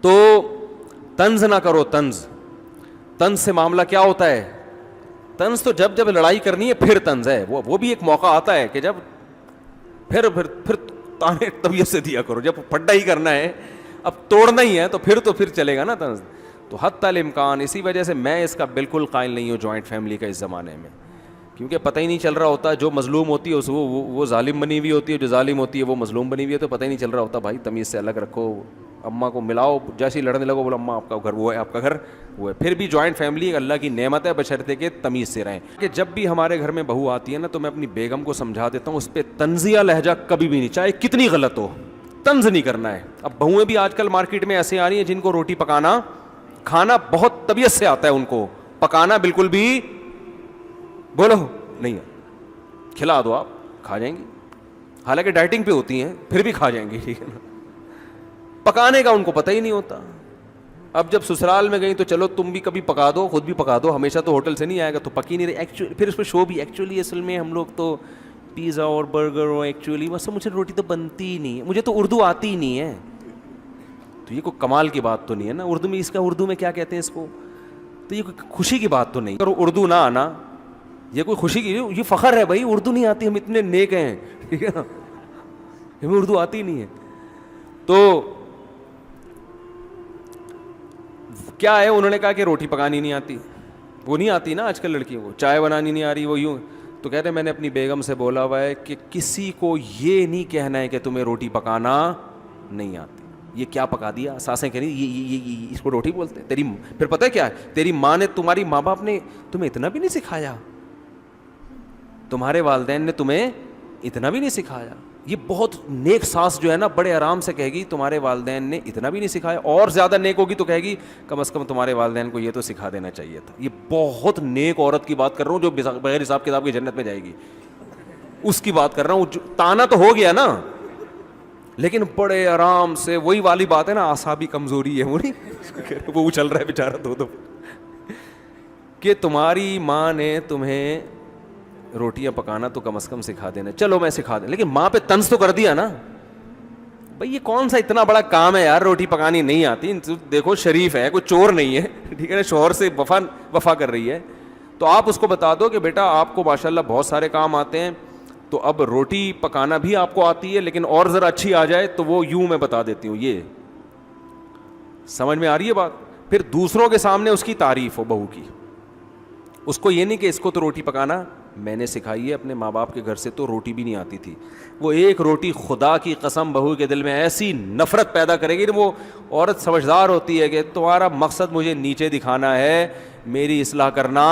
تو طنز نہ کرو. طنز سے معاملہ کیا ہوتا ہے؟ طنز تو جب لڑائی کرنی ہے پھر طنز ہے. وہ بھی ایک موقع آتا ہے کہ جب پھر تانے طبیعت سے دیا کرو. جب پھڈا ہی کرنا ہے, اب توڑنا ہی ہے, تو پھر چلے گا نا طنز. تو حتی الامکان, اسی وجہ سے میں اس کا بالکل قائل نہیں ہوں جوائنٹ فیملی کا اس زمانے میں, کیونکہ پتہ ہی نہیں چل رہا ہوتا. جو مظلوم ہوتی ہے وہ ظالم بنی ہوئی ہوتی ہے, جو ظالم ہوتی ہے وہ مظلوم بنی ہوئی ہے, تو پتہ ہی نہیں چل رہا ہوتا. بھائی تمیز سے الگ رکھو, اماں کو ملاؤ, جیسے ہی لڑنے لگو بولو اماں آپ کا گھر وہ ہے, آپ کا گھر وہ ہے. پھر بھی جوائنٹ فیملی اللہ کی نعمت ہے, بشرطے کہ تمیز سے رہیں. کہ جب بھی ہمارے گھر میں بہو آتی ہے نا, تو میں اپنی بیگم کو سمجھا دیتا ہوں, اس پہ طنزیہ لہجہ کبھی بھی نہیں, چاہے کتنی غلط ہو, طنز نہیں کرنا ہے. اب بہویں بھی آج کل مارکیٹ میں ایسے آ رہی ہیں جن کو روٹی پکانا کھانا بہت طبیعت سے آتا ہے, ان کو پکانا بالکل بھی بولو نہیں ہے. کھلا دو آپ کھا جائیں گی, حالانکہ ڈائٹنگ پہ ہوتی ہیں پھر بھی کھا جائیں گی, ٹھیک ہے نا. پکانے کا ان کو پتہ ہی نہیں ہوتا. اب جب سسرال میں گئی تو چلو تم بھی کبھی پکا دو, خود بھی پکا دو, ہمیشہ تو ہوٹل سے نہیں آئے گا, تو پکی نہیں رہی. ایکچولی پھر اس پہ شو بھی, ایکچولی اصل میں ہم لوگ تو پیزا اور برگر اور ایکچولی بس مجھے روٹی تو بنتی ہی نہیں ہے, مجھے تو اردو آتی ہی نہیں ہے. تو یہ کوئی کمال کی بات تو نہیں ہے نا. اردو میں اردو میں کیا کہتے ہیں اس کو, تو یہ کوئی خوشی کی بات تو نہیں. اگر اردو نہ آنا یہ کوئی خوشی کی, یہ فخر ہے بھائی اردو نہیں آتی, ہم اتنے نیک ہیں, ٹھیک ہے نا, ہمیں اردو آتی نہیں ہے. تو کیا ہے, انہوں نے کہا کہ روٹی پکانی نہیں آتی. وہ نہیں آتی نا آج کل لڑکیوں کو, چائے بنانی نہیں آ رہی, وہ یوں. تو کہتے ہیں میں نے اپنی بیگم سے بولا ہوا ہے کہ کسی کو یہ نہیں کہنا ہے کہ تمہیں روٹی پکانا نہیں آتی. یہ کیا پکا دیا, ساسیں کہہ رہی یہ اس کو روٹی بولتے ہیں. پھر پتہ ہے کیا ہے, تیری ماں نے, تمہاری ماں باپ نے تمہیں اتنا بھی نہیں سکھایا, تمہارے والدین نے تمہیں اتنا بھی نہیں سکھایا. یہ بہت نیک ساس جو ہے نا بڑے آرام سے کہے گی تمہارے والدین نے اتنا بھی نہیں سکھایا, اور زیادہ نیک ہوگی تو کہے گی کم از کم تمہارے والدین کو یہ تو سکھا دینا چاہیے تھا. یہ بہت نیک عورت کی بات کر رہا ہوں جو بغیر حساب کتاب کی جنت میں جائے گی, اس کی بات کر رہا ہوں. تانا تو ہو گیا نا, لیکن بڑے آرام سے, وہی والی بات ہے نا, اعصابی کمزوری ہے وہ چل رہا ہے بیچارہ دو کہ تمہاری ماں نے تمہیں روٹیاں پکانا تو کم از کم سکھا دینا. چلو میں سکھا دیں, لیکن ماں پہ طنز تو کر دیا نا بھائی, یہ کون سا اتنا بڑا کام ہے یار, روٹی پکانی نہیں آتی. دیکھو شریف ہے, کوئی چور نہیں ہے, ٹھیک ہے نا, شوہر سے وفا کر رہی ہے. تو آپ اس کو بتا دو کہ بیٹا آپ کو ماشاءاللہ بہت سارے کام آتے ہیں, تو اب روٹی پکانا بھی آپ کو آتی ہے, لیکن اور ذرا اچھی آ جائے تو وہ یوں میں بتا دیتی ہوں. یہ سمجھ میں آ رہی ہے بات. پھر دوسروں کے سامنے اس کی تعریف ہو بہو کی, اس کو یہ نہیں کہ اس کو تو روٹی پکانا میں نے سکھائی ہے, اپنے ماں باپ کے گھر سے تو روٹی بھی نہیں آتی تھی. وہ ایک روٹی خدا کی قسم بہو کے دل میں ایسی نفرت پیدا کرے گی. وہ عورت سمجھدار ہوتی ہے کہ تمہارا مقصد مجھے نیچے دکھانا ہے, میری اصلاح کرنا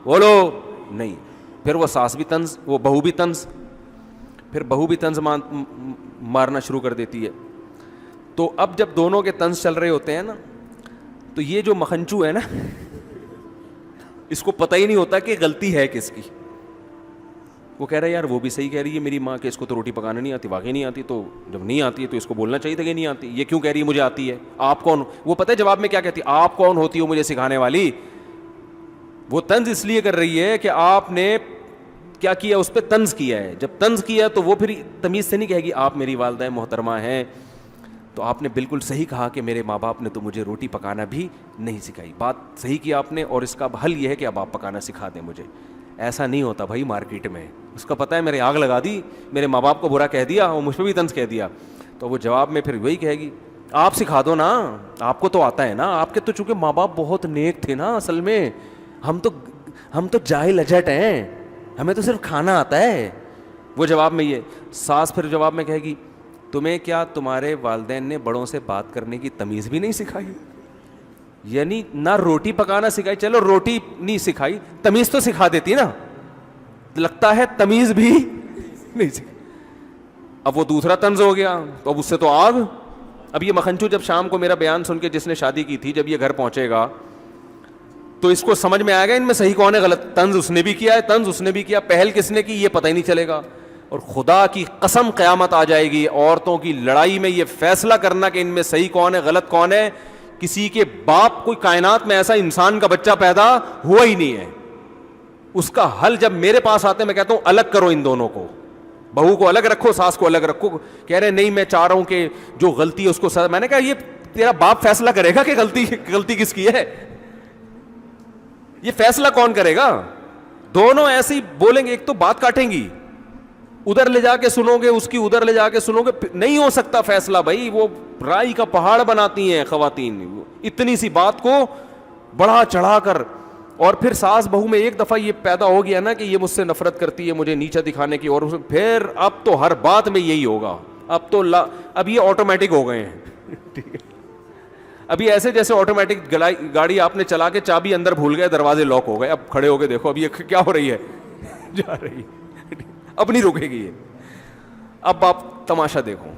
بولو نہیں. پھر وہ ساس بھی طنز, وہ بہو بھی طنز, پھر بہو بھی طنز مارنا شروع کر دیتی ہے. تو اب جب دونوں کے طنز چل رہے ہوتے ہیں نا, تو یہ جو مکھنچو ہے نا اس کو پتہ ہی نہیں ہوتا کہ غلطی ہے کس کی. وہ کہہ رہا ہے یار وہ بھی صحیح کہہ رہی ہے میری ماں کہ اس کو تو روٹی پکانا نہیں آتی, واقعی نہیں آتی, تو جب نہیں آتی ہے تو اس کو بولنا چاہیے تھا کہ نہیں آتی. یہ کیوں کہہ رہی ہے مجھے آتی ہے, آپ کون, وہ پتہ ہے جواب میں کیا کہتی ہے, آپ کون ہوتی ہو مجھے سکھانے والی. وہ طنز اس لیے کر رہی ہے کہ آپ نے کیا کیا, اس پہ طنز کیا ہے. جب طنز کیا تو وہ پھر تمیز سے نہیں کہے گی آپ میری والدہ محترمہ ہیں, تو آپ نے بالکل صحیح کہا کہ میرے ماں باپ نے تو مجھے روٹی پکانا بھی نہیں سکھائی. بات صحیح کی آپ نے, اور اس کا حل یہ ہے کہ اب آپ پکانا سکھا دیں مجھے. ایسا نہیں ہوتا بھائی مارکیٹ میں, اس کا پتہ ہے میرے آگ لگا دی, میرے ماں باپ کو برا کہہ دیا اور مجھ پہ بھی طنز کہہ دیا, تو وہ جواب میں پھر وہی کہے گی آپ سکھا دو نا, آپ کو تو آتا ہے نا, آپ کے تو چونکہ ماں باپ بہت نیک تھے نا اصل میں, ہم تو جاہل اجٹ ہیں, ہمیں تو صرف کھانا آتا ہے. وہ جواب میں یہ ساس پھر جواب میں کہے گی تمہیں کیا تمہارے والدین نے بڑوں سے بات کرنے کی تمیز بھی نہیں سکھائی, یعنی نہ روٹی پکانا سکھائی, چلو روٹی نہیں سکھائی, تمیز تو سکھا دیتی نا, لگتا ہے تمیز بھی نہیں سکھائی. اب وہ دوسرا طنز ہو گیا, تو اب اس سے تو آگ. اب یہ مکھنچو جب شام کو میرا بیان سن کے جس نے شادی کی تھی, جب یہ گھر پہنچے گا تو اس کو سمجھ میں آئے گا ان میں صحیح کون ہے غلط. طنز اس نے بھی کیا ہے, طنز اس نے بھی کیا, پہل کس نے کی یہ پتہ ہی نہیں چلے گا. اور خدا کی قسم قیامت آ جائے گی, عورتوں کی لڑائی میں یہ فیصلہ کرنا کہ ان میں صحیح کون ہے غلط کون ہے, کسی کے باپ, کوئی کائنات میں ایسا انسان کا بچہ پیدا ہوا ہی نہیں ہے. اس کا حل جب میرے پاس آتے ہیں میں کہتا ہوں الگ کرو ان دونوں کو, بہو کو الگ رکھو, ساس کو الگ رکھو. کہہ رہے نہیں میں چاہ رہا ہوں کہ جو غلطی ہے اس کو میں نے کہا یہ تیرا باپ فیصلہ کرے گا کہ غلطی کس کی ہے؟ یہ فیصلہ کون کرے گا؟ دونوں ایسے ہی بولیں گے, ایک تو بات کاٹیں گی, ادھر لے جا کے سنو گے اس کی, ادھر لے جا کے سنو گے, نہیں ہو سکتا فیصلہ بھائی. وہ رائی کا پہاڑ بناتی ہیں خواتین, اتنی سی بات کو بڑھا چڑھا کر. اور پھر ساس بہو میں ایک دفعہ یہ پیدا ہو گیا نا کہ یہ مجھ سے نفرت کرتی ہے, مجھے نیچا دکھانے کی, اور پھر اب تو ہر بات میں یہی ہوگا. اب یہ آٹومیٹک ہو گئے ہیں. ٹھیک ہے, ابھی ایسے جیسے آٹومیٹک گاڑی آپ نے چلا کے چابی اندر بھول گئے, دروازے لاک ہو گئے, اب کھڑے ہو کے دیکھو اب یہ کیا ہو رہی ہے, جا رہی ہے, اب نہیں رکے گی یہ. اب آپ تماشا دیکھو.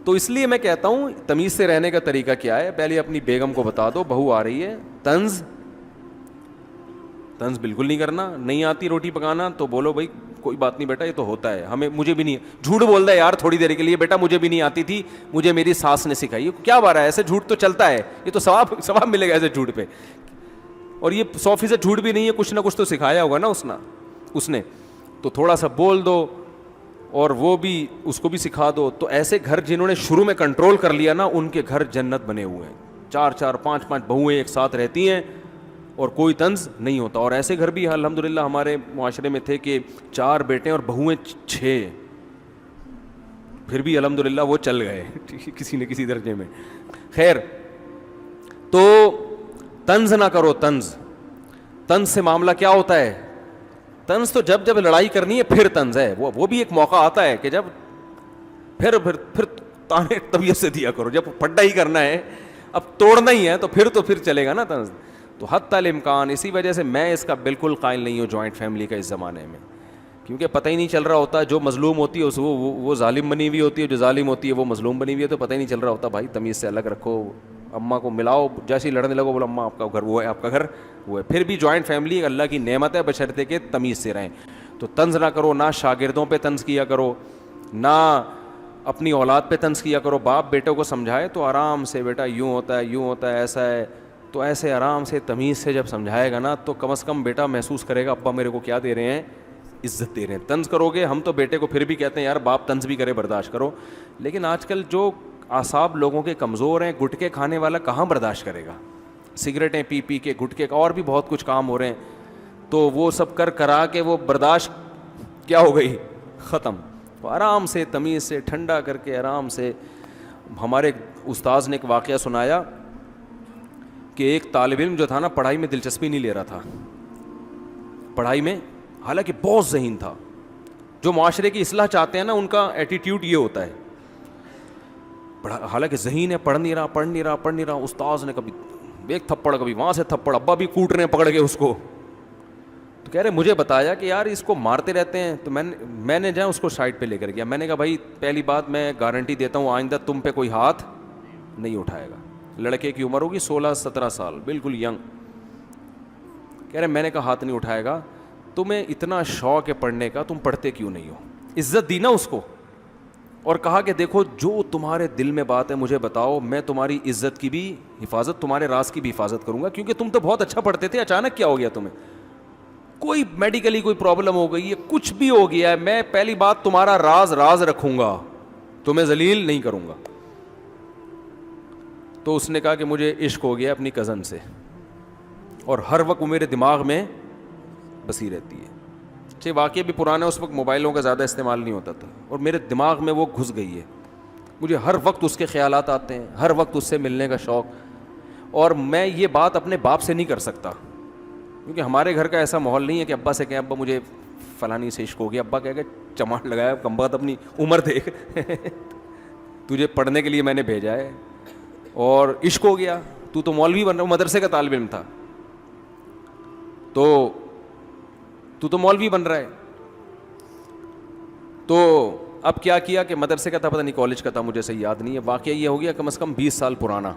تو اس لیے میں کہتا ہوں تمیز سے رہنے کا طریقہ کیا ہے, پہلے اپنی بیگم کو بتا دو بہو آ رہی ہے, طنز بالکل نہیں کرنا. نہیں آتی روٹی پکانا تو بولو بھائی کوئی بات نہیں بیٹا, یہ تو ہوتا ہے, مجھے بھی نہیں. جھوٹ بول رہا ہے یار تھوڑی دیر کے لیے, بیٹا مجھے بھی نہیں آتی تھی, مجھے میری ساس نے سکھائی. کیا بات ہے, ایسے جھوٹ تو چلتا ہے, یہ تو ثواب ملے گا ایسے جھوٹ پہ. اور یہ 100% جھوٹ بھی نہیں ہے, کچھ نہ کچھ تو سکھایا ہوگا نا اس نے, تو تھوڑا سا بول دو اور وہ بھی اس کو بھی سکھا دو. تو ایسے گھر جنہوں نے شروع میں کنٹرول کر لیا نا, ان کے گھر جنت بنے ہوئے ہیں. 4 5 بہویں ایک ساتھ رہتی ہیں اور کوئی طنز نہیں ہوتا. اور ایسے گھر بھی الحمدللہ ہمارے معاشرے میں تھے کہ 4 بیٹے اور بہویں 6, پھر بھی الحمدللہ وہ چل گئے کسی نہ کسی درجے میں. خیر, تو طنز نہ کرو. طنز سے معاملہ کیا ہوتا ہے؟ طنز تو جب لڑائی کرنی ہے پھر طنز ہے. وہ بھی ایک موقع آتا ہے کہ جب پھر تانے طبیعت سے دیا کرو. جب پھڈا ہی کرنا ہے, اب توڑنا ہی ہے, تو پھر چلے گا نا طنز. تو حتی الامکان, اسی وجہ سے میں اس کا بالکل قائل نہیں ہوں جوائنٹ فیملی کا اس زمانے میں, کیونکہ پتہ ہی نہیں چل رہا ہوتا. جو مظلوم ہوتی ہے وہ ظالم بنی ہوئی ہوتی ہے, جو ظالم ہوتی ہے وہ مظلوم بنی ہوئی ہے, تو پتہ ہی نہیں چل رہا ہوتا. بھائی تمیز سے الگ رکھو, اماں کو ملاؤ, جیسے ہی لڑنے لگو بولو اماں آپ کا گھر وہ ہے, آپ کا گھر وہ ہے. پھر بھی جوائنٹ فیملی ایک اللہ کی نعمت ہے, بشرطے کہ تمیز سے رہیں. تو طنز نہ کرو, نہ شاگردوں پہ طنز کیا کرو, نہ اپنی اولاد پہ طنز کیا کرو. باپ بیٹوں کو سمجھائے تو آرام سے, بیٹا یوں ہوتا ہے ایسا ہے, تو ایسے آرام سے تمیز سے جب سمجھائے گا نا, تو کم از کم بیٹا محسوس کرے گا ابا میرے کو کیا دے رہے ہیں, عزت دے رہے ہیں. طنز کرو گے, ہم تو بیٹے کو پھر بھی کہتے ہیں یار باپ طنز بھی کرے برداشت کرو, لیکن آج کل جو اعصاب لوگوں کے کمزور ہیں, گٹکے کھانے والا کہاں برداشت کرے گا, سگریٹیں پی کے گٹکے کا, اور بھی بہت کچھ کام ہو رہے ہیں, تو وہ سب کرا کے وہ برداشت کیا ہو گئی, ختم. تو آرام سے تمیز سے ٹھنڈا کر کے آرام سے. ہمارے استاذ نے ایک واقعہ سنایا کہ ایک طالب علم جو تھا نا, پڑھائی میں دلچسپی نہیں لے رہا تھا, پڑھائی میں حالانکہ بہت ذہین تھا. جو معاشرے کی اصلاح چاہتے ہیں نا, ان کا ایٹیٹیوڈ یہ ہوتا ہے, حالانکہ ذہین ہے, پڑھ نہیں رہا. استاذ نے کبھی ایک تھپڑ, کبھی وہاں سے تھپڑ, ابا بھی کوٹ رہے ہیں پکڑ کے اس کو. تو کہہ رہے مجھے بتایا کہ یار اس کو مارتے رہتے ہیں. تو میں نے اس کو سائڈ پہ لے کر گیا. میں نے کہا بھائی پہلی بات میں گارنٹی دیتا ہوں آئندہ تم پہ کوئی ہاتھ نہیں اٹھائے گا. لڑکے کی عمر ہوگی 16-17 سال, بالکل ینگ. کہہ رہے میں نے کہا ہاتھ نہیں اٹھائے گا. تمہیں اتنا شوق ہے پڑھنے کا, تم پڑھتے کیوں نہیں ہو؟ عزت دی نا اس کو, اور کہا کہ دیکھو جو تمہارے دل میں بات ہے مجھے بتاؤ, میں تمہاری عزت کی بھی حفاظت, تمہارے راز کی بھی حفاظت کروں گا, کیونکہ تم تو بہت اچھا پڑھتے تھے, اچانک کیا ہو گیا تمہیں؟ کوئی میڈیکلی کوئی پرابلم ہو گئی ہے, کچھ بھی ہو گیا ہے, میں پہلی بات تمہارا راز رکھوں گا, تمہیں ذلیل نہیں کروں گا. تو اس نے کہا کہ مجھے عشق ہو گیا اپنی کزن سے, اور ہر وقت وہ میرے دماغ میں بسی رہتی ہے. واقعی بھی پرانا, اس وقت موبائلوں کا زیادہ استعمال نہیں ہوتا تھا, اور میرے دماغ میں وہ گھس گئی ہے. مجھے ہر وقت اس کے خیالات آتے ہیں, ہر وقت اس سے ملنے کا شوق. اور میں یہ بات اپنے باپ سے نہیں کر سکتا, کیونکہ ہمارے گھر کا ایسا ماحول نہیں ہے کہ ابا سے کہیں ابا مجھے فلانی سے عشق ہو گیا. ابا کہہ کہ چماٹ لگایا, کم بات اپنی عمر دیکھ تجھے پڑھنے کے لیے میں نے بھیجا ہے اور عشق ہو گیا, تو مولوی بن رہا, مدرسے کا طالب علم تھا, تو مولوی بن رہا ہے. تو اب کیا کیا کہ مدرسے کا تھا, پتہ نہیں کالج کا تھا, مجھے صحیح یاد نہیں ہے. واقعہ یہ ہو گیا کم از کم 20 سال پرانا.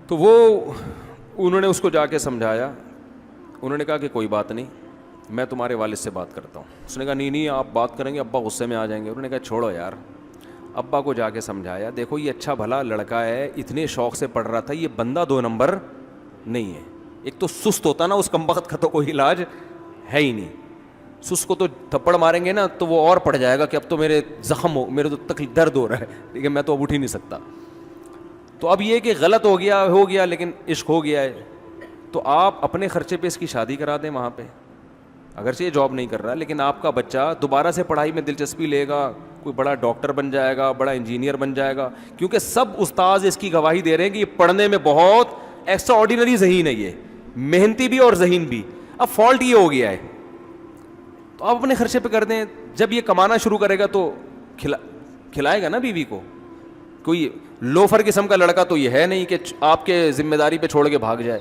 تو انہوں نے اس کو جا کے سمجھایا. انہوں نے کہا کہ کوئی بات نہیں, میں تمہارے والد سے بات کرتا ہوں. اس نے کہا نہیں آپ بات کریں گے, ابا غصے میں آ جائیں گے. انہوں نے کہا چھوڑو یار. ابا کو جا کے سمجھایا, دیکھو یہ اچھا بھلا لڑکا ہے, اتنے شوق سے پڑھ رہا تھا, یہ بندہ 2 نمبر نہیں ہے. ایک تو سست ہوتا نا, اس کمبخت کا تو کوئی علاج ہے ہی نہیں. سست کو تو تھپڑ ماریں گے نا تو وہ اور پڑ جائے گا کہ اب تو میرے زخم ہو, میرے تو تکلیف درد ہو رہا ہے, ٹھیک ہے, میں تو اب اٹھ ہی نہیں سکتا. تو اب یہ کہ غلط ہو گیا لیکن عشق ہو گیا ہے، تو آپ اپنے خرچے پہ اس کی شادی کرا دیں وہاں پہ، اگرچہ یہ جاب نہیں کر رہا لیکن آپ کا بچہ دوبارہ سے پڑھائی میں دلچسپی لے گا، کوئی بڑا ڈاکٹر بن جائے گا، بڑا انجینئر بن جائے گا، کیونکہ سب استاذ اس کی گواہی دے رہے ہیں کہ یہ پڑھنے میں بہت ایکسٹرا آرڈینری ذہین ہے، یہ محنتی بھی اور ذہین بھی۔ اب فالٹ یہ ہو گیا ہے، تو آپ اپنے خرچے پہ کر دیں، جب یہ کمانا شروع کرے گا تو کھلائے گا نا بیوی کو۔ کوئی لوفر قسم کا لڑکا تو یہ ہے نہیں کہ آپ کے ذمہ داری پہ چھوڑ کے بھاگ جائے،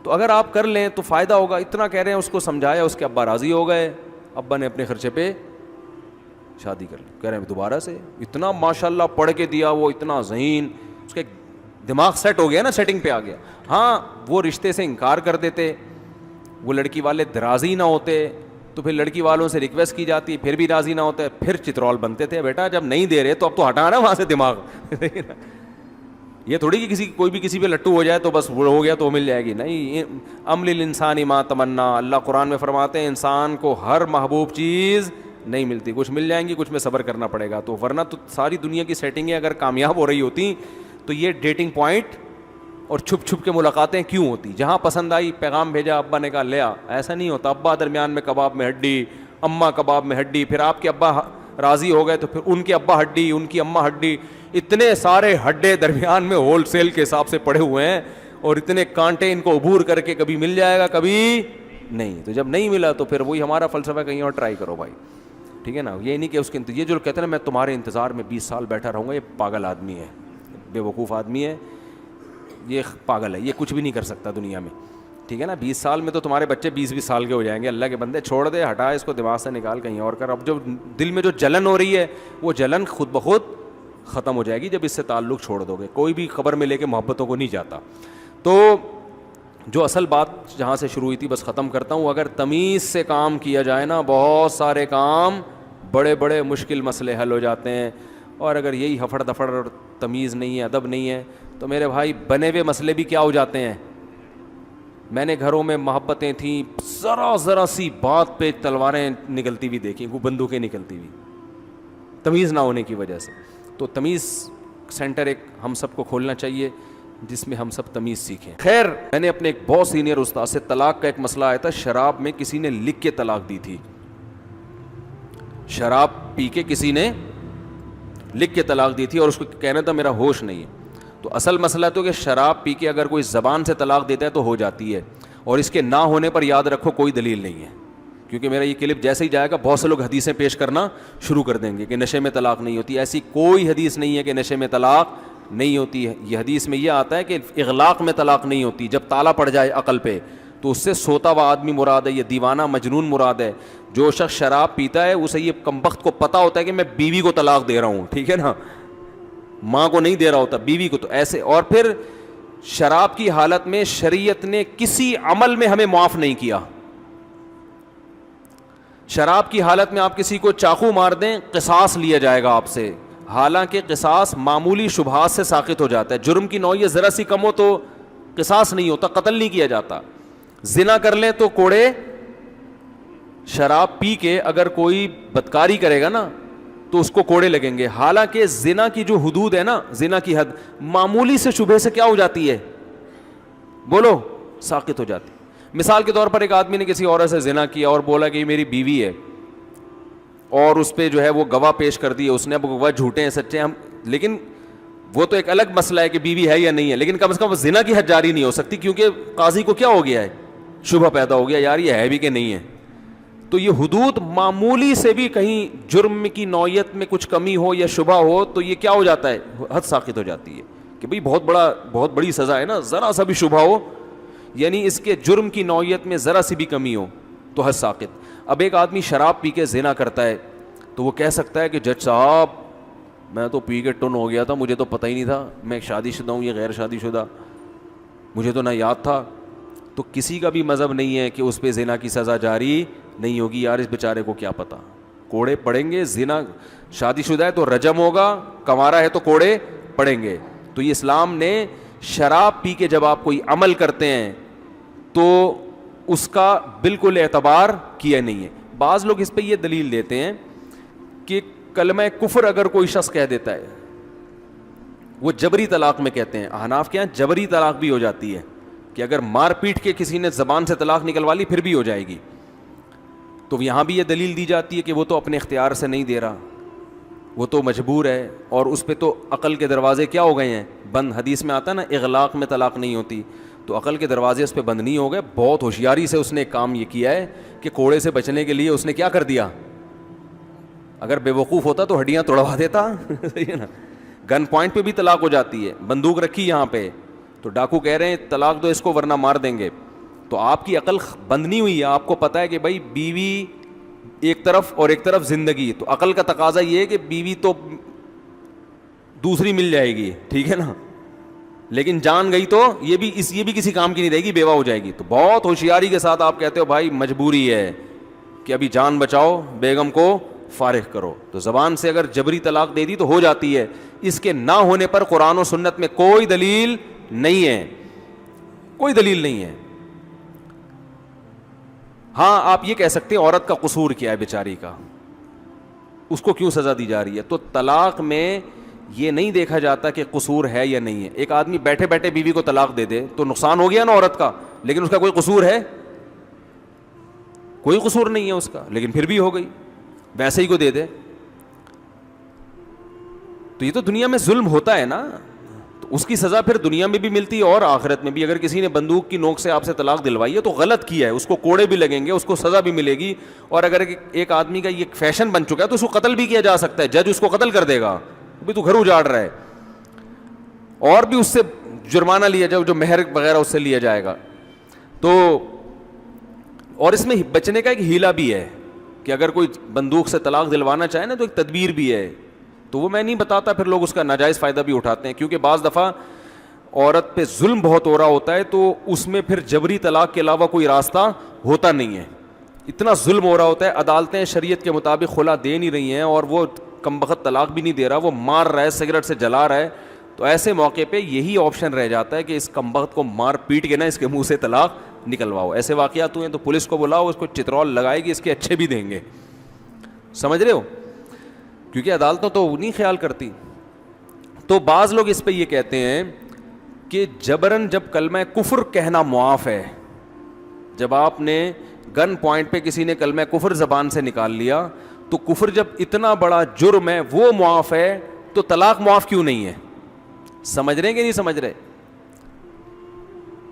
تو اگر آپ کر لیں تو فائدہ ہوگا۔ اتنا کہہ رہے ہیں، اس کو سمجھایا، اس کے ابا راضی ہو گئے، ابا نے اپنے خرچے پہ شادی کر لی۔ کہہ رہے ہیں دوبارہ سے اتنا ماشاءاللہ پڑھ کے دیا، وہ اتنا ذہین، اس کے دماغ سیٹ ہو گیا نا، سیٹنگ پہ آ گیا۔ ہاں وہ رشتے سے انکار کر دیتے، وہ لڑکی والے راضی نہ ہوتے تو پھر لڑکی والوں سے ریکویسٹ کی جاتی، پھر بھی راضی نہ ہوتے، پھر چترول بنتے تھے، بیٹا جب نہیں دے رہے تو اب تو ہٹانا وہاں سے دماغ۔ یہ تھوڑی کہ کوئی بھی کسی پہ لٹو ہو جائے تو بس وہ ہو گیا تو مل جائے گی، نہیں۔ عمل الانسان ما تمنا، اللہ قرآن میں فرماتے ہیں انسان کو ہر محبوب چیز نہیں ملتی، کچھ مل جائیں گی، کچھ میں صبر کرنا پڑے گا۔ تو ورنہ تو ساری دنیا کی سیٹنگیں اگر کامیاب ہو رہی ہوتی تو یہ ڈیٹنگ پوائنٹ اور چھپ چھپ کے ملاقاتیں کیوں ہوتی؟ جہاں پسند آئی پیغام بھیجا، ابا نے کہا لیا، ایسا نہیں ہوتا۔ ابا درمیان میں کباب میں ہڈی، اماں کباب میں ہڈی، پھر آپ کے ابا راضی ہو گئے تو پھر ان کے ابا ہڈی، ان کی اماں ہڈی، اتنے سارے ہڈے درمیان میں ہول سیل کے حساب سے پڑے ہوئے ہیں، اور اتنے کانٹے ان کو عبور کر کے کبھی مل جائے گا کبھی نہیں۔ تو جب نہیں ملا تو پھر وہی ہمارا فلسفہ، کہیں اور ٹرائی کرو بھائی، ٹھیک ہے نا۔ یہ نہیں کہ اس کے یہ جو کہتے ہیں نا میں تمہارے انتظار میں 20 سال بیٹھا رہوں گا، یہ پاگل آدمی ہے، بے وقوف آدمی ہے، یہ پاگل ہے، یہ کچھ بھی نہیں کر سکتا دنیا میں، ٹھیک ہے نا۔ 20 سال میں تو تمہارے بچے 20 سال کے ہو جائیں گے۔ اللہ کے بندے چھوڑ دے، ہٹا اس کو دماغ سے، نکال کہیں اور کر۔ اب جو دل میں جو جلن ہو رہی ہے وہ جلن خود بخود ختم ہو جائے گی جب اس سے تعلق چھوڑ دو گے۔ کوئی بھی خبر میں لے کے محبتوں کو نہیں جاتا۔ تو جو اصل بات جہاں سے شروع ہوئی تھی بس ختم کرتا ہوں، اگر تمیز سے کام کیا جائے نا، بہت سارے کام، بڑے بڑے مشکل مسئلے حل ہو جاتے ہیں۔ اور اگر یہی ہفڑ دفڑ اور تمیز نہیں ہے، ادب نہیں ہے، تو میرے بھائی بنے ہوئے مسئلے بھی کیا ہو جاتے ہیں۔ میں نے گھروں میں محبتیں تھیں، ذرا سی بات پہ تلواریں نکلتی ہوئی دیکھی، بندوقیں نکلتی ہوئی، تمیز نہ ہونے کی وجہ سے۔ تو تمیز سینٹر ایک ہم سب کو کھولنا چاہیے جس میں ہم سب تمیز سیکھیں۔ خیر، میں نے اپنے ایک بہت سینئر استاد سے طلاق کا ایک مسئلہ آیا تھا، شراب میں کسی نے لکھ کے طلاق دی تھی، شراب پی کے کسی نے لکھ کے طلاق دی تھی، اور اس کو کہنا تھا میرا ہوش نہیں ہے۔ تو اصل مسئلہ تو کہ شراب پی کے اگر کوئی زبان سے طلاق دیتا ہے تو ہو جاتی ہے، اور اس کے نہ ہونے پر یاد رکھو کوئی دلیل نہیں ہے، کیونکہ میرا یہ کلپ جیسے ہی جائے گا بہت سے لوگ حدیثیں پیش کرنا شروع کر دیں گے کہ نشے میں طلاق نہیں ہوتی۔ ایسی کوئی حدیث نہیں ہے کہ نشے میں طلاق نہیں ہوتی ہے۔ یہ حدیث میں یہ آتا ہے کہ اغلاق میں طلاق نہیں ہوتی، جب تالا پڑ جائے عقل پہ تو اس سے سوتا ہوا آدمی مراد ہے، یہ دیوانہ مجنون مراد ہے۔ جو شخص شراب پیتا ہے اسے یہ کمبخت کو پتہ ہوتا ہے کہ میں بیوی کو طلاق دے رہا ہوں، ٹھیک ہے نا، ماں کو نہیں دے رہا ہوتا، بیوی کو۔ تو ایسے، اور پھر شراب کی حالت میں شریعت نے کسی عمل میں ہمیں معاف نہیں کیا۔ شراب کی حالت میں آپ کسی کو چاقو مار دیں، قصاص لیا جائے گا آپ سے، حالانکہ قصاص معمولی شبہات سے ساقط ہو جاتا ہے۔ جرم کی نوعیت ذرا سی کم ہو تو قصاص نہیں ہوتا، قتل نہیں کیا جاتا۔ زنا کر لیں تو کوڑے، شراب پی کے اگر کوئی بدکاری کرے گا نا تو اس کو کوڑے لگیں گے، حالانکہ زنا کی جو حدود ہے نا، زنا کی حد معمولی سے شبہ سے کیا ہو جاتی ہے، بولو، ساقط ہو جاتی۔ مثال کے طور پر ایک آدمی نے کسی عورت سے زنا کیا اور بولا کہ یہ میری بیوی ہے، اور اس پہ جو ہے وہ گواہ پیش کر دیے، اس نے، اب گواہ جھوٹے ہیں سچے ہم، لیکن وہ تو ایک الگ مسئلہ ہے کہ بیوی ہے یا نہیں ہے، لیکن کم از کم زنا کی حد جاری نہیں ہو سکتی، کیونکہ قاضی کو کیا ہو گیا ہے، شبہ پیدا ہو گیا، یار یہ ہے بھی کہ نہیں ہے۔ تو یہ حدود معمولی سے بھی کہیں جرم کی نوعیت میں کچھ کمی ہو یا شبہ ہو تو یہ کیا ہو جاتا ہے، حد ساقط ہو جاتی ہے کہ بھئی بہت بڑی سزا ہے نا، ذرا سا بھی شبہ ہو، یعنی اس کے جرم کی نوعیت میں ذرا سی بھی کمی ہو تو حد ساقط۔ اب ایک آدمی شراب پی کے زنا کرتا ہے تو وہ کہہ سکتا ہے کہ جج صاحب میں تو پی کے ٹن ہو گیا تھا، مجھے تو پتہ ہی نہیں تھا، میں شادی شدہ ہوں، یہ غیر شادی شدہ، مجھے تو نہ یاد تھا۔ تو کسی کا بھی مذہب نہیں ہے کہ اس پہ زنا کی سزا جاری نہیں ہوگی، یار اس بیچارے کو کیا پتہ، کوڑے پڑیں گے۔ زنا شادی شدہ ہے تو رجم ہوگا، کنوارا ہے تو کوڑے پڑیں گے۔ تو یہ اسلام نے شراب پی کے جب آپ کوئی عمل کرتے ہیں تو اس کا بالکل اعتبار کیا نہیں ہے۔ بعض لوگ اس پہ یہ دلیل دیتے ہیں کہ کلمہ کفر اگر کوئی شخص کہہ دیتا ہے، وہ جبری طلاق میں کہتے ہیں. احناف کے یہاں جبری طلاق بھی ہو جاتی ہے کہ اگر مار پیٹ کے کسی نے زبان سے طلاق نکلوا لی پھر بھی ہو جائے گی. تو یہاں بھی یہ دلیل دی جاتی ہے کہ وہ تو اپنے اختیار سے نہیں دے رہا, وہ تو مجبور ہے, اور اس پہ تو عقل کے دروازے کیا ہو گئے ہیں, بند. حدیث میں آتا ہے نا اغلاق میں طلاق نہیں ہوتی, تو عقل کے دروازے اس پہ بند نہیں ہو گئے. بہت ہوشیاری سے اس نے ایک کام یہ کیا ہے کہ کوڑے سے بچنے کے لیے اس نے کیا کر دیا, اگر بے وقوف ہوتا تو ہڈیاں توڑوا دیتا. صحیح ہے نا. گن پوائنٹ پہ بھی طلاق ہو جاتی ہے, بندوق رکھی یہاں پہ, تو ڈاکو کہہ رہے ہیں طلاق دو اس کو ورنہ مار دیں گے. تو آپ کی عقل بند نہیں ہوئی ہے, آپ کو پتہ ہے کہ بھائی بیوی ایک طرف اور ایک طرف زندگی, تو عقل کا تقاضا یہ ہے کہ بیوی تو دوسری مل جائے گی, ٹھیک ہے نا, لیکن جان گئی تو یہ بھی کسی کام کی نہیں رہے گی, بیوہ ہو جائے گی. تو بہت ہوشیاری کے ساتھ آپ کہتے ہو بھائی مجبوری ہے کہ ابھی جان بچاؤ, بیگم کو فارغ کرو. تو زبان سے اگر جبری طلاق دے دی تو ہو جاتی ہے. اس کے نہ ہونے پر قرآن و سنت میں کوئی دلیل نہیں ہے, کوئی دلیل نہیں ہے. ہاں آپ یہ کہہ سکتے ہیں عورت کا قصور کیا ہے بیچاری کا, اس کو کیوں سزا دی جا رہی ہے. تو طلاق میں یہ نہیں دیکھا جاتا کہ قصور ہے یا نہیں ہے. ایک آدمی بیٹھے بیٹھے بیوی کو طلاق دے دے تو نقصان ہو گیا نا عورت کا, لیکن اس کا کوئی قصور ہے, کوئی قصور نہیں ہے اس کا, لیکن پھر بھی ہو گئی, ویسے ہی کو دے دے. تو یہ تو دنیا میں ظلم ہوتا ہے نا, تو اس کی سزا پھر دنیا میں بھی ملتی ہے اور آخرت میں بھی. اگر کسی نے بندوق کی نوک سے آپ سے طلاق دلوائی ہے تو غلط کیا ہے, اس کو کوڑے بھی لگیں گے, اس کو سزا بھی ملے گی. اور اگر ایک آدمی کا یہ فیشن بن چکا ہے تو اس کو قتل بھی کیا جا سکتا ہے, جج اس کو قتل کر دے گا, بھی تو گھر اجاڑ رہا ہے, اور بھی اس سے جرمانہ لیا جائے, جو مہر وغیرہ اس سے لیا جائے گا. تو اور اس میں بچنے کا ایک ہیلا بھی ہے کہ اگر کوئی بندوق سے طلاق دلوانا چاہے نا تو ایک تدبیر بھی ہے, تو وہ میں نہیں بتاتا, پھر لوگ اس کا ناجائز فائدہ بھی اٹھاتے ہیں. کیونکہ بعض دفعہ عورت پہ ظلم بہت ہو رہا ہوتا ہے تو اس میں پھر جبری طلاق کے علاوہ کوئی راستہ ہوتا نہیں ہے. اتنا ظلم ہو رہا ہوتا ہے, عدالتیں شریعت کے مطابق خلا دے نہیں رہی ہیں, اور وہ کم بخت طلاق بھی نہیں دے رہا, وہ مار رہا ہے, سگریٹ سے جلا رہا ہے. تو ایسے موقع پہ یہی آپشن رہ جاتا ہے کہ اس کم بخت کو مار پیٹ کے نا اس کے منہ سے طلاق نکلواؤ. ایسے واقعات ہوئے ہیں تو پولیس کو بلاؤ, اس کو چترول لگائے گی, اس کے اچھے بھی دیں گے. سمجھ رہے ہو, کیونکہ عدالتوں تو نہیں خیال کرتی. تو بعض لوگ اس پہ یہ کہتے ہیں کہ جبرن جب کلمہ کفر کہنا معاف ہے, جب آپ نے گن پوائنٹ پہ کسی نے کلمہ کفر زبان سے نکال لیا تو کفر جب اتنا بڑا جرم ہے وہ معاف ہے, تو طلاق معاف کیوں نہیں ہے؟ سمجھ رہے کہ نہیں سمجھ رہے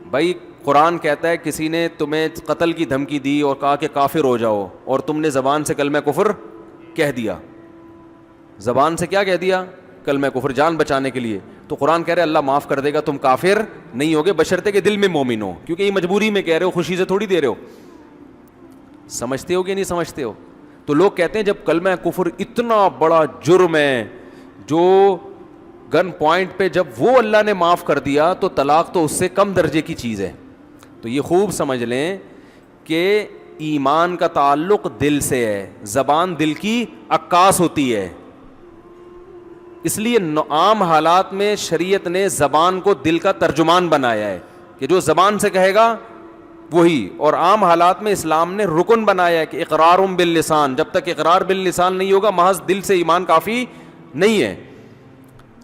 بھائی؟ قرآن کہتا ہے کسی نے تمہیں قتل کی دھمکی دی اور کہا کہ کافر ہو جاؤ, اور تم نے زبان سے کلمہ کفر کہہ دیا, زبان سے کیا کہہ دیا؟ کلمہ کفر, جان بچانے کے لیے. تو قرآن کہہ رہے اللہ معاف کر دے گا, تم کافر نہیں ہوگے بشرطے کہ دل میں مومن ہو, کیونکہ یہ مجبوری میں کہہ رہے ہو, خوشی سے تھوڑی دے رہے ہو. سمجھتے ہو کہ نہیں سمجھتے ہو؟ تو لوگ کہتے ہیں جب کلمہ کفر اتنا بڑا جرم ہے جو گن پوائنٹ پہ جب وہ اللہ نے معاف کر دیا تو طلاق تو اس سے کم درجے کی چیز ہے. تو یہ خوب سمجھ لیں کہ ایمان کا تعلق دل سے ہے, زبان دل کی عکاس ہوتی ہے. اس لیے عام حالات میں شریعت نے زبان کو دل کا ترجمان بنایا ہے کہ جو زبان سے کہے گا وہی, اور عام حالات میں اسلام نے رکن بنایا ہے کہ اقرار باللسان, جب تک اقرار باللسان نہیں ہوگا محض دل سے ایمان کافی نہیں ہے.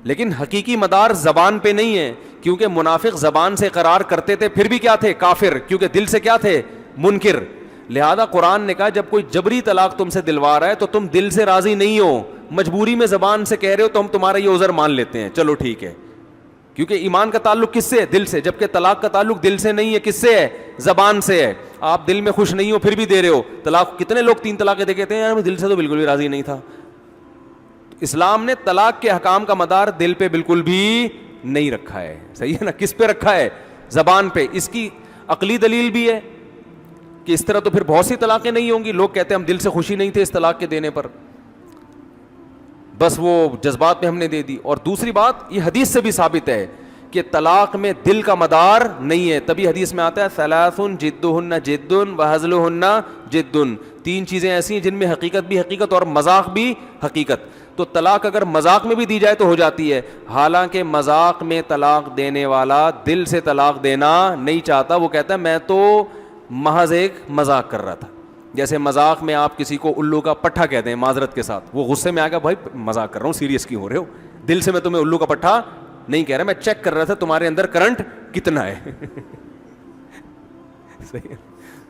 لیکن حقیقی مدار زبان پہ نہیں ہے, کیونکہ منافق زبان سے اقرار کرتے تھے پھر بھی کیا تھے؟ کافر, کیونکہ دل سے کیا تھے؟ منکر. لہذا قرآن نے کہا جب کوئی جبری طلاق تم سے دلوا رہا ہے تو تم دل سے راضی نہیں ہو, مجبوری میں زبان سے کہہ رہے ہو, تو ہم تمہارا یہ عذر مان لیتے ہیں, چلو ٹھیک ہے. کیونکہ ایمان کا تعلق کس سے ہے؟ دل سے, جبکہ طلاق کا تعلق دل سے نہیں ہے, کس سے ہے؟ زبان سے ہے. آپ دل میں خوش نہیں ہو پھر بھی دے رہے ہو طلاق. کتنے لوگ 3 طلاقیں دے کہتے ہیں یار میں دل سے تو بالکل بھی راضی نہیں تھا. اسلام نے طلاق کے احکام کا مدار دل پہ بالکل بھی نہیں رکھا ہے. صحیح ہے نا؟ کس پہ رکھا ہے؟ زبان پہ. اس کی عقلی دلیل بھی ہے کہ اس طرح تو پھر بہت سی طلاقیں نہیں ہوں گی. لوگ کہتے ہیں ہم دل سے خوشی نہیں تھے اس طلاق کے دینے پر, بس وہ جذبات میں ہم نے دے دی. اور دوسری بات یہ حدیث سے بھی ثابت ہے کہ طلاق میں دل کا مدار نہیں ہے. تبھی حدیث میں آتا ہے ثلاث جدہن جد وہزلہن جد, 3 چیزیں ایسی ہیں جن میں حقیقت بھی حقیقت اور مذاق بھی حقیقت. تو طلاق اگر مذاق میں بھی دی جائے تو ہو جاتی ہے, حالانکہ مذاق میں طلاق دینے والا دل سے طلاق دینا نہیں چاہتا. وہ کہتا ہے میں تو محض ایک مذاق کر رہا تھا. جیسے مذاق میں آپ کسی کو الو کا پٹھا کہتے ہیں معذرت کے ساتھ, وہ غصے میں آ گیا بھائی مذاق کر رہا ہوں, سیریس کیوں ہو رہے ہو, دل سے میں تمہیں الو کا پٹھا نہیں کہہ رہا, میں چیک کر رہا تھا تمہارے اندر کرنٹ کتنا ہے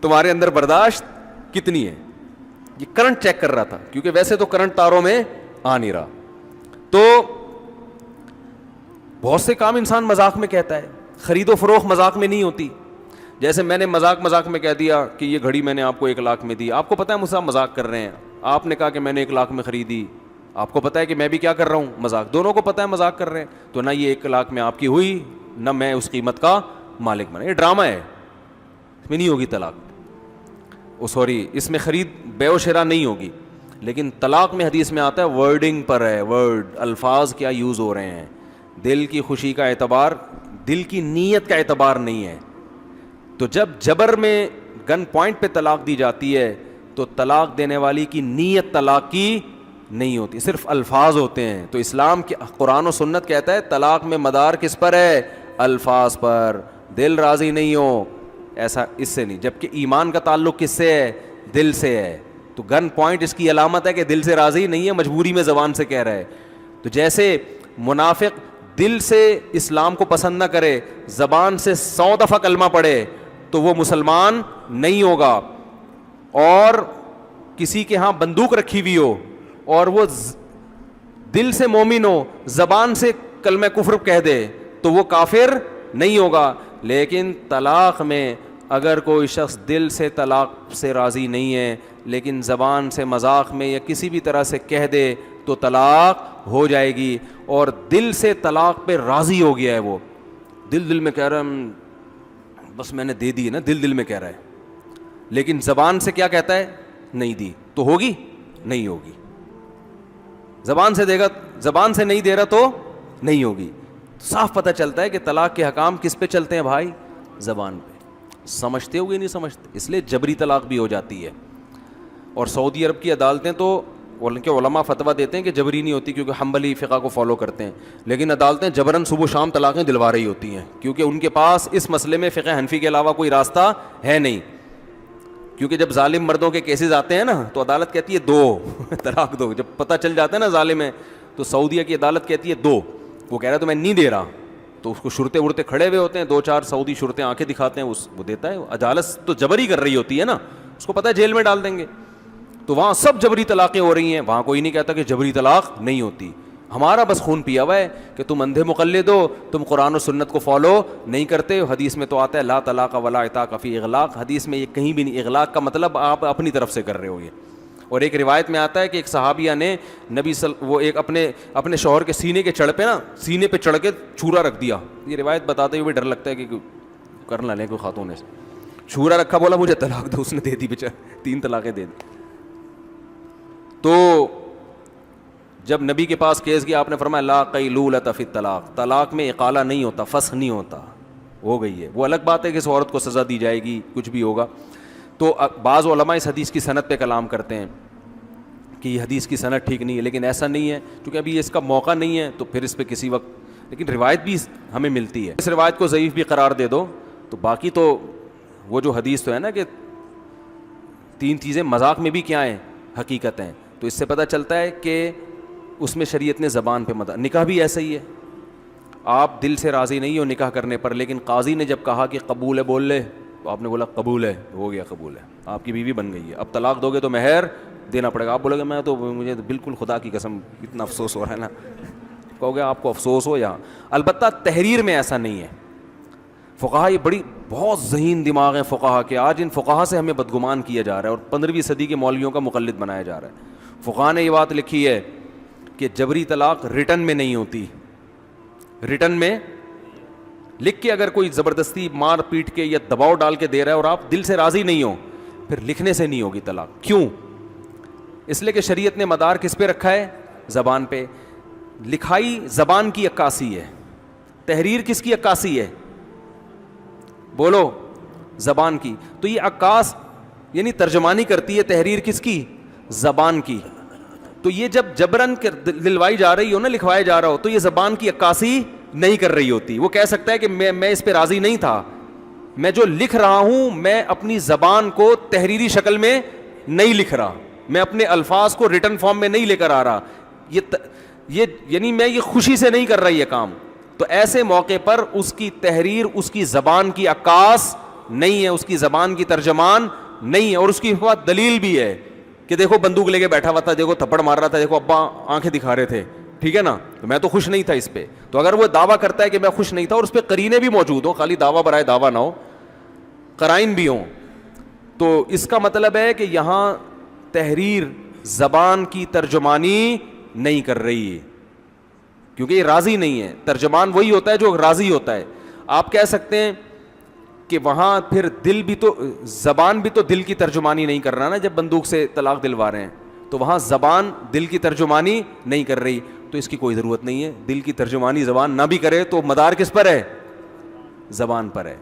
تمہارے اندر برداشت کتنی ہے, یہ کرنٹ چیک کر رہا تھا, کیونکہ ویسے تو کرنٹ تاروں میں آ نہیں رہا. تو بہت سے کام انسان مذاق میں کہتا ہے, خرید و فروخت مذاق میں نہیں ہوتی. جیسے میں نے مذاق میں کہہ دیا کہ یہ گھڑی میں نے آپ کو 1 لاکھ میں دی, آپ کو پتا ہے مجھ سے مذاق کر رہے ہیں, آپ نے کہا کہ میں نے 1 لاکھ میں خریدی, آپ کو پتا ہے کہ میں بھی کیا کر رہا ہوں, مذاق, دونوں کو پتا ہے مذاق کر رہے ہیں. تو نہ یہ 1 لاکھ میں آپ کی ہوئی, نہ میں اس قیمت کا مالک بنا, یہ ڈرامہ ہے, اس میں نہیں ہوگی طلاق, سوری اس میں خرید بے و شراء نہیں ہوگی. لیکن طلاق میں حدیث میں آتا ہے ورڈنگ پر ہے, ورڈ, الفاظ کیا یوز ہو رہے ہیں. دل کی خوشی کا اعتبار, دل کی نیت کا اعتبار نہیں ہے. تو جب جبر میں گن پوائنٹ پہ طلاق دی جاتی ہے تو طلاق دینے والی کی نیت طلاق کی نہیں ہوتی, صرف الفاظ ہوتے ہیں. تو اسلام کی قرآن و سنت کہتا ہے طلاق میں مدار کس پر ہے, الفاظ پر, دل راضی نہیں ہو ایسا اس سے نہیں. جبکہ ایمان کا تعلق کس سے ہے, دل سے ہے. تو گن پوائنٹ اس کی علامت ہے کہ دل سے راضی نہیں ہے, مجبوری میں زبان سے کہہ رہا ہے. تو جیسے منافق دل سے اسلام کو پسند نہ کرے, زبان سے 100 دفعہ کلمہ پڑھے تو وہ مسلمان نہیں ہوگا. اور کسی کے ہاں بندوق رکھی ہوئی ہو اور وہ دل سے مومن ہو, زبان سے کلمہ کفر کہہ دے تو وہ کافر نہیں ہوگا. لیکن طلاق میں اگر کوئی شخص دل سے طلاق سے راضی نہیں ہے لیکن زبان سے مذاق میں یا کسی بھی طرح سے کہہ دے تو طلاق ہو جائے گی. اور دل سے طلاق پہ راضی ہو گیا ہے, وہ دل میں کہہ رہا ہے بس میں نے دے دی ہے نا, دل میں کہہ رہا ہے, لیکن زبان سے کیا کہتا ہے, نہیں دی, تو ہوگی نہیں ہوگی. زبان سے دے گا, زبان سے نہیں دے رہا تو نہیں ہوگی. صاف پتہ چلتا ہے کہ طلاق کے حکام کس پہ چلتے ہیں بھائی, زبان پہ. سمجھتے ہو گے نہیں سمجھتے, اس لیے جبری طلاق بھی ہو جاتی ہے. اور سعودی عرب کی عدالتیں تو کے علماء فتویٰ دیتے ہیں کہ جبری نہیں ہوتی کیونکہ حنبلی فقہ کو فالو کرتے ہیں, لیکن عدالتیں جبراً صبح و شام طلاقیں دلوا رہی ہوتی ہیں کیونکہ ان کے پاس اس مسئلے میں فقہ حنفی کے علاوہ کوئی راستہ ہے نہیں. کیونکہ جب ظالم مردوں کے کیسز آتے ہیں نا تو عدالت کہتی ہے 2 طلاق دو. جب پتہ چل جاتا ہے نا ظالم ہے تو سعودیہ کی عدالت کہتی ہے 2. وہ کہہ رہا ہے تو میں نہیں دے رہا, تو اس کو شرطے ورتے کھڑے ہوئے ہوتے ہیں, 2-4 سعودی شرطیں آنکھیں دکھاتے ہیں, وہ دیتا ہے. عدالت تو جبری کر رہی ہوتی ہے نا, اس کو پتہ ہے جیل میں ڈال دیں گے. تو وہاں سب جبری طلاقیں ہو رہی ہیں, وہاں کوئی نہیں کہتا کہ جبری طلاق نہیں ہوتی. ہمارا بس خون پیا ہوا ہے کہ تم اندھے مقلد ہو, تم قرآن و سنت کو فالو نہیں کرتے. حدیث میں تو آتا ہے لا طلاق ولا عتاق فی اغلاق, حدیث میں یہ کہیں بھی نہیں, اغلاق کا مطلب آپ اپنی طرف سے کر رہے ہو یہ. اور ایک روایت میں آتا ہے کہ ایک صحابیہ نے وہ ایک اپنے شوہر کے سینے کے چڑھ پہ نا, سینے پہ چڑھ کے چھورا رکھ دیا. یہ روایت بتاتے ہوئے ڈر لگتا ہے کہ کر نہ لیں کوئی خاتون نے چھورا رکھا, بولا مجھے طلاق دو, اس نے دے دی بیچارہ, 3 طلاقیں دے دی. تو جب نبی کے پاس کیس گیا آپ نے فرمایا لا قیلولۃ فی الطلاق, طلاق میں اقالہ نہیں ہوتا, فسخ نہیں ہوتا, ہو گئی ہے. وہ الگ بات ہے کہ اس عورت کو سزا دی جائے گی, کچھ بھی ہوگا. تو بعض علماء اس حدیث کی سند پہ کلام کرتے ہیں کہ یہ حدیث کی سند ٹھیک نہیں ہے, لیکن ایسا نہیں ہے کیونکہ ابھی اس کا موقع نہیں ہے تو پھر اس پہ کسی وقت, لیکن روایت بھی ہمیں ملتی ہے. اس روایت کو ضعیف بھی قرار دے دو تو باقی تو وہ جو حدیث تو ہے نا کہ 3 چیزیں مذاق میں بھی کیا ہیں, حقیقت ہیں. تو اس سے پتہ چلتا ہے کہ اس میں شریعت نے زبان پہ مدار. نکاح بھی ایسا ہی ہے, آپ دل سے راضی نہیں ہو نکاح کرنے پر, لیکن قاضی نے جب کہا کہ قبول ہے بول لے تو آپ نے بولا قبول ہے, ہو گیا قبول ہے, آپ کی بیوی بن گئی ہے. اب طلاق دو گے تو مہر دینا پڑے گا. آپ بولے گے میں تو مجھے بالکل خدا کی قسم اتنا افسوس ہو رہا ہے نا, کہو گے آپ کو افسوس ہو یا. البتہ تحریر میں ایسا نہیں ہے. فقہا یہ بہت ذہین دماغ ہیں فقہا کے, آج ان فقہا سے ہمیں بدگمان کیا جا رہا ہے اور 15ویں صدی کے مولویوں کا مقلد بنایا جا رہا ہے. فقہا نے یہ بات لکھی ہے کہ جبری طلاق ریٹن میں نہیں ہوتی. ریٹن میں لکھ کے اگر کوئی زبردستی مار پیٹ کے یا دباؤ ڈال کے دے رہا ہے اور آپ دل سے راضی نہیں ہو, پھر لکھنے سے نہیں ہوگی طلاق. کیوں؟ اس لیے کہ شریعت نے مدار کس پہ رکھا ہے, زبان پہ. لکھائی زبان کی عکاسی ہے, تحریر کس کی عکاسی ہے, بولو, زبان کی. تو یہ عکاس یعنی ترجمانی کرتی ہے تحریر کس کی, زبان کی. تو یہ جب جبرن دلوائی جا رہی ہو نا, لکھوایا جا رہا ہو, تو یہ زبان کی عکاسی نہیں کر رہی ہوتی. وہ کہہ سکتا ہے کہ میں اس پہ راضی نہیں تھا, میں جو لکھ رہا ہوں میں اپنی زبان کو تحریری شکل میں نہیں لکھ رہا, میں اپنے الفاظ کو ریٹن فارم میں نہیں لے کر آ رہا. یہ یعنی میں یہ خوشی سے نہیں کر رہا یہ کام. تو ایسے موقع پر اس کی تحریر اس کی زبان کی عکاس نہیں ہے, اس کی زبان کی ترجمان نہیں ہے, اور اس کی بات دلیل بھی ہے کہ دیکھو بندوق لے کے بیٹھا ہوا تھا, دیکھو تھپڑ مار رہا تھا, دیکھو ابا آنکھیں دکھا رہے تھے, ٹھیک ہے نا, تو میں تو خوش نہیں تھا اس پہ. تو اگر وہ دعویٰ کرتا ہے کہ میں خوش نہیں تھا اور اس پہ قرینے بھی موجود ہوں, خالی دعویٰ برائے دعویٰ نہ ہو, قرائن بھی ہوں, تو اس کا مطلب ہے کہ یہاں تحریر زبان کی ترجمانی نہیں کر رہی ہے, کیونکہ یہ راضی نہیں ہے. ترجمان وہی ہوتا ہے جو راضی ہوتا ہے. آپ کہہ سکتے ہیں کہ وہاں پھر دل بھی تو, زبان بھی تو دل کی ترجمانی نہیں کر رہا نا, جب بندوق سے طلاق دلوا رہے ہیں تو وہاں زبان دل کی ترجمانی نہیں کر رہی, تو اس کی کوئی ضرورت نہیں ہے. دل کی ترجمانی زبان نہ بھی کرے تو مدار کس پر ہے, زبان پر ہے.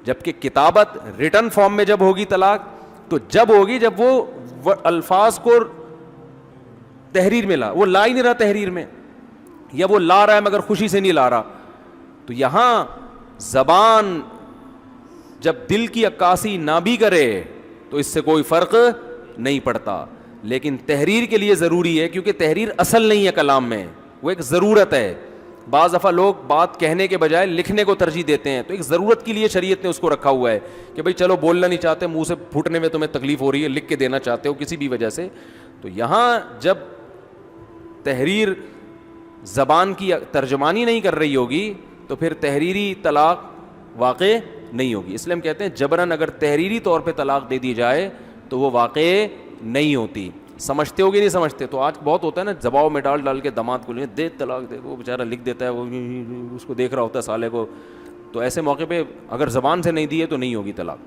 جبکہ کتابت ریٹن فارم میں جب ہوگی طلاق تو جب ہوگی جب وہ الفاظ کو تحریر میں لا, وہ لا ہی نہیں رہا تحریر میں, یا وہ لا رہا ہے مگر خوشی سے نہیں لا رہا. تو یہاں زبان جب دل کی عکاسی نہ بھی کرے تو اس سے کوئی فرق نہیں پڑتا, لیکن تحریر کے لیے ضروری ہے, کیونکہ تحریر اصل نہیں ہے کلام میں, وہ ایک ضرورت ہے. بعض دفعہ لوگ بات کہنے کے بجائے لکھنے کو ترجیح دیتے ہیں, تو ایک ضرورت کے لیے شریعت نے اس کو رکھا ہوا ہے کہ بھائی چلو بولنا نہیں چاہتے, منہ سے پھوٹنے میں تمہیں تکلیف ہو رہی ہے, لکھ کے دینا چاہتے ہو کسی بھی وجہ سے. تو یہاں جب تحریر زبان کی ترجمانی نہیں کر رہی ہوگی تو پھر تحریری طلاق واقع نہیں ہوگی. اس لیے ہم کہتے ہیں جبراً اگر تحریری طور پہ طلاق دے دی جائے تو وہ واقع نہیں ہوتی. سمجھتے ہو کہ نہیں سمجھتے؟ تو آج بہت ہوتا ہے نا, دباؤ میں ڈال کے داماد کو دے طلاق دے, وہ بیچارہ لکھ دیتا ہے, وہ اس کو دیکھ رہا ہوتا ہے سالے کو. تو ایسے موقع پہ اگر زبان سے نہیں دی ہے تو نہیں ہوگی طلاق.